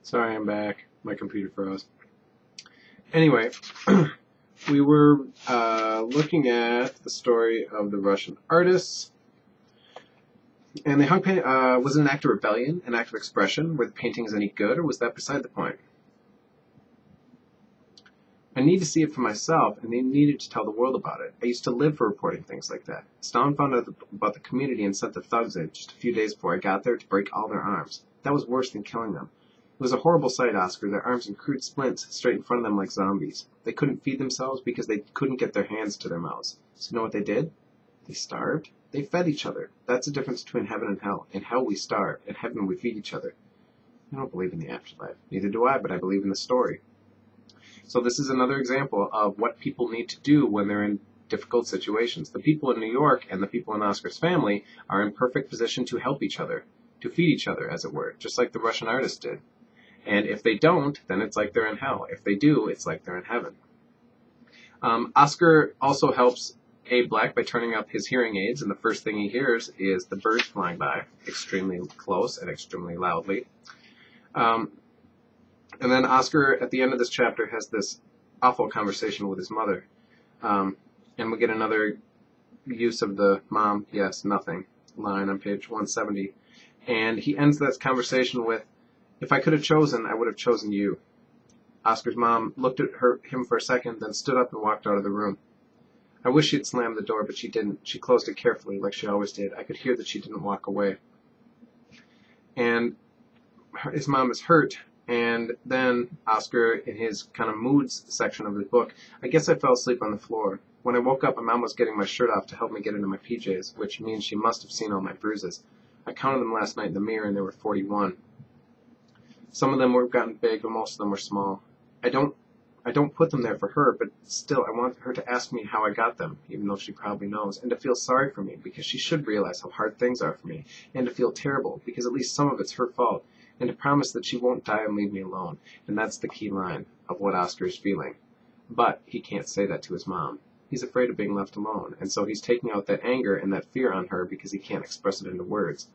Sorry, I'm back. My computer froze. Anyway, we were looking at the story of the Russian artists, and the hung painting was it an act of rebellion, an act of expression? Were the paintings any good, or was that beside the point? I need to see it for myself, and they needed to tell the world about it. I used to live for reporting things like that. Stalin found out about the community and sent the thugs in just a few days before I got there to break all their arms. That was worse than killing them. It was a horrible sight, Oscar, their arms in crude splints straight in front of them like zombies. They couldn't feed themselves because they couldn't get their hands to their mouths. So you know what they did? They starved. They fed each other. That's the difference between heaven and hell. In hell we starve. In heaven we feed each other. I don't believe in the afterlife. Neither do I, but I believe in the story. So this is another example of what people need to do when they're in difficult situations. The people in New York and the people in Oscar's family are in perfect position to help each other, to feed each other, as it were, just like the Russian artist did. And if they don't, then it's like they're in hell. If they do, it's like they're in heaven. Oscar also helps Abe Black by turning up his hearing aids, and the first thing he hears is the birds flying by, extremely close and extremely loudly. And then Oscar, at the end of this chapter, has this awful conversation with his mother. And we get another use of the mom, yes, nothing line on page 170. And he ends that conversation with, if I could have chosen, I would have chosen you. Oscar's mom looked at him for a second, then stood up and walked out of the room. I wish she had slammed the door, but she didn't. She closed it carefully, like she always did. I could hear that she didn't walk away. And his mom is hurt. And then Oscar, in his kind of moods section of his book, I guess I fell asleep on the floor. When I woke up, my mom was getting my shirt off to help me get into my PJs, which means she must have seen all my bruises. I counted them last night in the mirror, and there were 41. Some of them were gotten big, but most of them were small. I don't put them there for her, but still, I want her to ask me how I got them, even though she probably knows, and to feel sorry for me, because she should realize how hard things are for me, and to feel terrible, because at least some of it's her fault, and to promise that she won't die and leave me alone. And that's the key line of what Oscar is feeling. But he can't say that to his mom. He's afraid of being left alone, and so he's taking out that anger and that fear on her because he can't express it into words.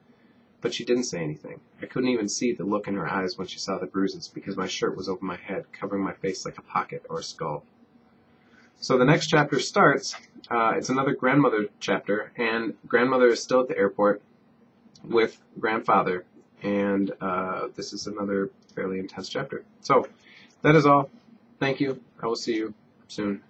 But she didn't say anything. I couldn't even see the look in her eyes when she saw the bruises because my shirt was over my head, covering my face like a pocket or a skull. So the next chapter starts. It's another grandmother chapter, and grandmother is still at the airport with grandfather. And this is another fairly intense chapter. So that is all. Thank you. I will see you soon.